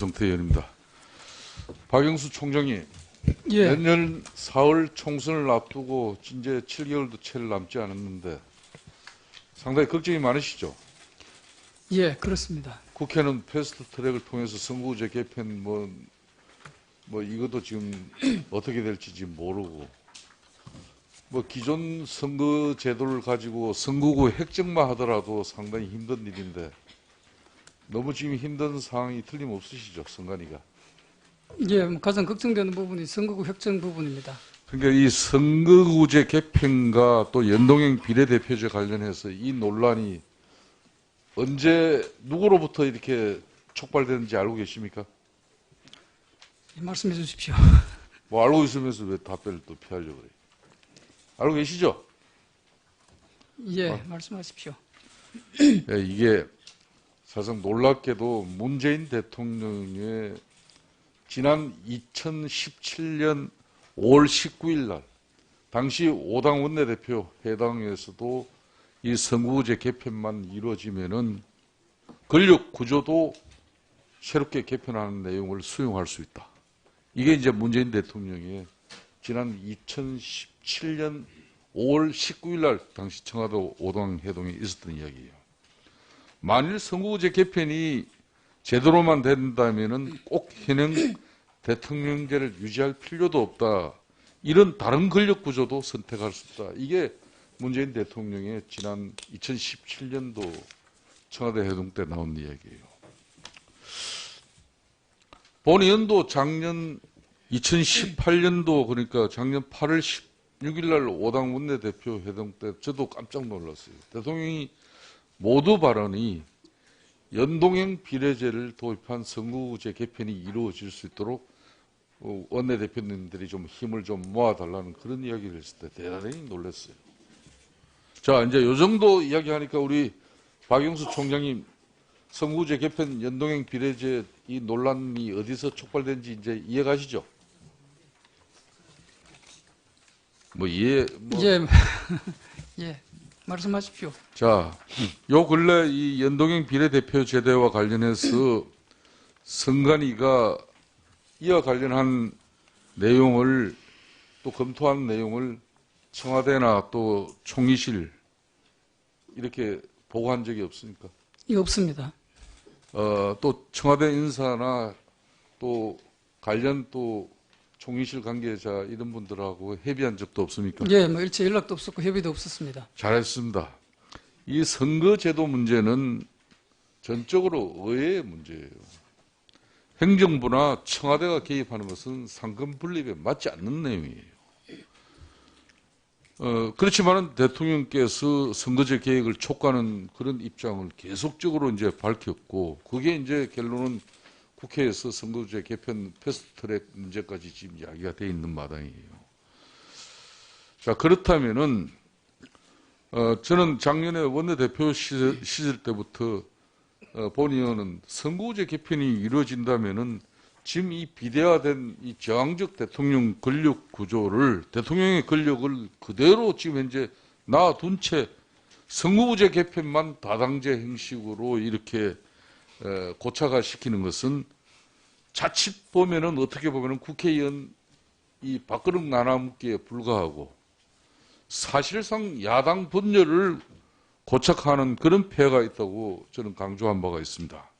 정태 의원입니다. 박영수 총장이 예, 내년 4월 총선을 앞두고 이제 7개월도 채 남지 않았는데 상당히 걱정이 많으시죠? 예, 그렇습니다. 국회는 패스트 트랙을 통해서 선거구제 개편 이것도 지금 어떻게 될지 지금 모르고 기존 선거 제도를 가지고 선거구 획정만 하더라도 상당히 힘든 일인데 너무 지금 힘든 상황이 틀림없으시죠, 선관위가? 예, 가장 걱정되는 부분이 선거구 획정 부분입니다. 그러니까 이 선거구제 개편과 또 연동형 비례대표제 관련해서 이 논란이 언제 누구로부터 이렇게 촉발되는지 알고 계십니까? 말씀해 주십시오. 알고 있으면서 왜 답변을 또 피하려고 그래요? 알고 계시죠? 예, 말씀하십시오. 예, 이게 사실상 놀랍게도 문재인 대통령의 지난 2017년 5월 19일 날 당시 5당 원내대표 해당에서도 이 선거구제 개편만 이루어지면은 권력 구조도 새롭게 개편하는 내용을 수용할 수 있다. 이게 이제 문재인 대통령의 지난 2017년 5월 19일 날 당시 청와대 5당 회동에 있었던 이야기예요. 만일 선거구제 개편이 제대로만 된다면은 꼭 현행 대통령제를 유지할 필요도 없다. 이런 다른 권력 구조도 선택할 수 있다. 이게 문재인 대통령의 지난 2017년도 청와대 회동 때 나온 이야기예요. 본 의원도 작년 2018년도 그러니까 작년 8월 16일 날 5당 원내대표 회동 때 저도 깜짝 놀랐어요. 대통령이 모두 발언이 연동형 비례제를 도입한 선거구제 개편이 이루어질 수 있도록 원내대표님들이 좀 힘을 좀 모아달라는 그런 이야기를 했을 때 대단히 놀랐어요. 자, 이제 요 정도 이야기하니까 우리 박영수 총장님 선거구제 개편 연동형 비례제 이 논란이 어디서 촉발된지 이제 이해가시죠? 예, 예, 말씀하십시오. 자, 요 근래 이 연동형 비례대표 제도와 관련해서 선관위가 이와 관련한 내용을 또 검토한 내용을 청와대나 또 총리실 이렇게 보고한 적이 없습니까? 예, 없습니다. 또 청와대 인사나 또 관련 또 총리실 관계자 이런 분들하고 협의한 적도 없습니까? 예, 일체 연락도 없었고 협의도 없었습니다. 잘했습니다. 이 선거제도 문제는 전적으로 의회의 문제예요. 행정부나 청와대가 개입하는 것은 상권 분립에 맞지 않는 내용이에요. 그렇지만 대통령께서 선거제 개혁을 촉구하는 그런 입장을 계속적으로 이제 밝혔고, 그게 이제 결론은 국회에서 선거제 개편 패스트트랙 문제까지 지금 이야기가 돼 있는 마당이에요. 자, 그렇다면은 저는 작년에 원내대표 시절 때부터 본 의원은 선거구제 개편이 이루어진다면은 지금 이 비대화된 이 저항적 대통령 권력 구조를 대통령의 권력을 그대로 지금 현재 놔둔 채 선거구제 개편만 다당제 형식으로 이렇게 고착화 시키는 것은 자칫 보면은 어떻게 보면은 국회의원 이 밥그릇 나눠먹기에 불과하고 사실상 야당 분열을 고착하는 그런 폐해가 있다고 저는 강조한 바가 있습니다.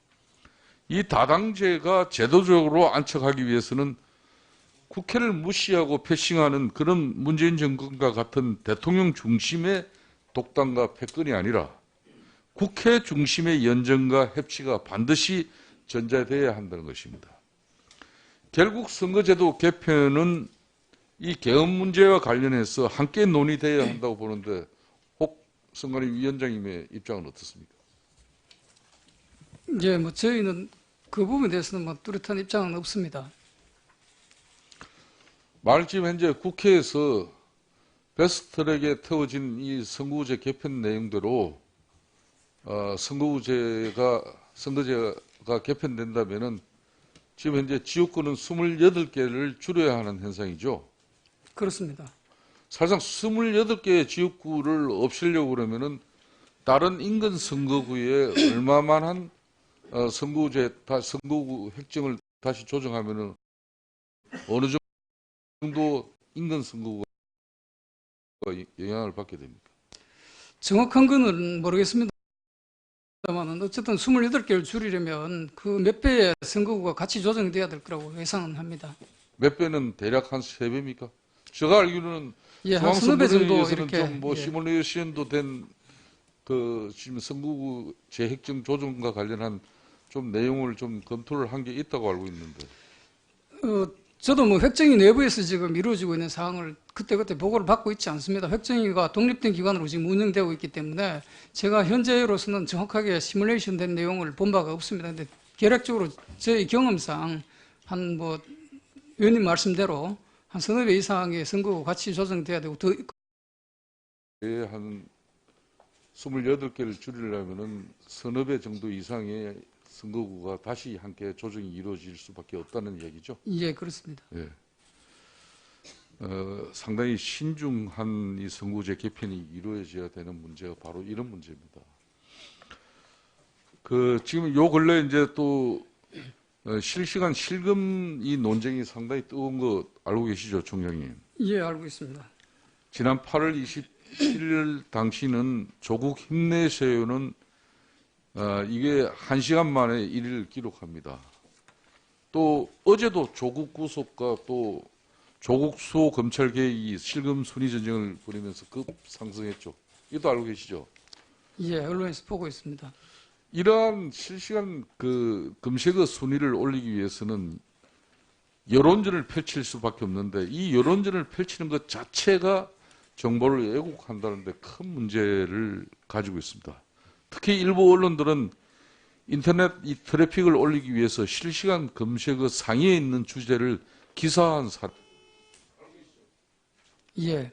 이 다당제가 제도적으로 안착하기 위해서는 국회를 무시하고 패싱하는 그런 문재인 정권과 같은 대통령 중심의 독단과 패권이 아니라 국회 중심의 연정과 협치가 반드시 전제되어야 한다는 것입니다. 결국 선거제도 개편은 이 개헌 문제와 관련해서 함께 논의되어야 한다고 보는데 혹 선관위 위원장님의 입장은 어떻습니까? 예, 저희는 그 부분에 대해서는 뚜렷한 입장은 없습니다. 만일 지금 현재 국회에서 패스트트랙에 태워진 이 선거구제 개편 내용대로 선거제가 개편된다면은 지금 현재 지역구는 28개를 줄여야 하는 현상이죠. 그렇습니다. 사실상 28개의 지역구를 없애려고 그러면은 다른 인근 선거구에 얼마만한 선거구 획정을 다시 조정하면은 어느 정도 인근 선거구가 영향을 받게 됩니까? 정확한 거는 모르겠습니다만은 어쨌든 28개를 줄이려면 그 몇 배의 선거구가 같이 조정돼야 될 거라고 예상은 합니다. 몇 배는 대략 한 3배입니까? 제가 알기로는 예, 한 서너 배 정도 중앙선거위에서는 이렇게. 좀 뭐 예. 시뮬레이션도 된 그 지금 선거구 재획정 조정과 관련한 좀 내용을 좀 검토를 한 게 있다고 알고 있는데. 저도 뭐 획정위 내부에서 지금 이루어지고 있는 사항을 그때그때 보고를 받고 있지 않습니다. 획정위가 독립된 기관으로 지금 운영되고 있기 때문에 제가 현재로서는 정확하게 시뮬레이션 된 내용을 본 바가 없습니다. 근데 계략적으로 저희 경험상 한 뭐 의원님 말씀대로 한 서너 배 이상의 선거구 같이 조정돼야 되고 더 한 28개를 줄이려면은 서너 배 정도 이상의 선거구가 다시 함께 조정이 이루어질 수밖에 없다는 얘기죠. 예, 그렇습니다. 예. 상당히 신중한 이 선거제 개편이 이루어져야 되는 문제가 바로 이런 문제입니다. 지금 요 근래 이제 또 실시간 실금 이 논쟁이 상당히 뜨거운 거 알고 계시죠, 총장님? 예, 알고 있습니다. 지난 8월 27일 당시는 조국 힘내세요는 이게 1시간 만에 1위를 기록합니다. 또 어제도 조국 구속과 또 조국 수호 검찰 개혁이 실금 순위 전쟁을 벌이면서 급상승했죠. 이것도 알고 계시죠? 예, 언론에서 보고 있습니다. 이러한 실시간 검색어 순위를 올리기 위해서는 여론전을 펼칠 수밖에 없는데 이 여론전을 펼치는 것 자체가 정보를 왜곡한다는 데 큰 문제를 가지고 있습니다. 특히 일부 언론들은 인터넷 이 트래픽을 올리기 위해서 실시간 검색어 상위에 있는 주제를 기사화한 사례. 예.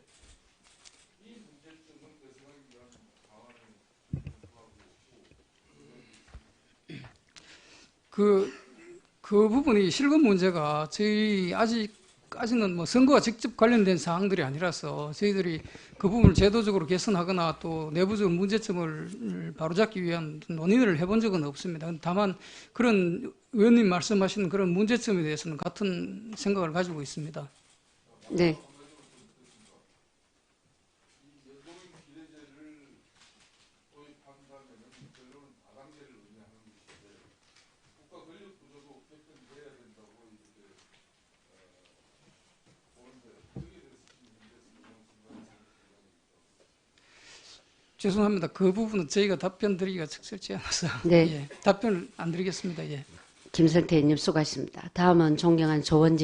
그 부분이 실금 문제가 저희 아직까지는 뭐 선거와 직접 관련된 사항들이 아니라서 저희들이 그 부분을 제도적으로 개선하거나 또 내부적 문제점을 바로잡기 위한 논의를 해본 적은 없습니다. 다만 그런 의원님 말씀하시는 그런 문제점에 대해서는 같은 생각을 가지고 있습니다. 네. 죄송합니다. 그 부분은 저희가 답변 드리기가 적절치 않아서 네. 예, 답변을 안 드리겠습니다. 예. 김성태 의원님 수고하십니다. 다음은 존경한 조원진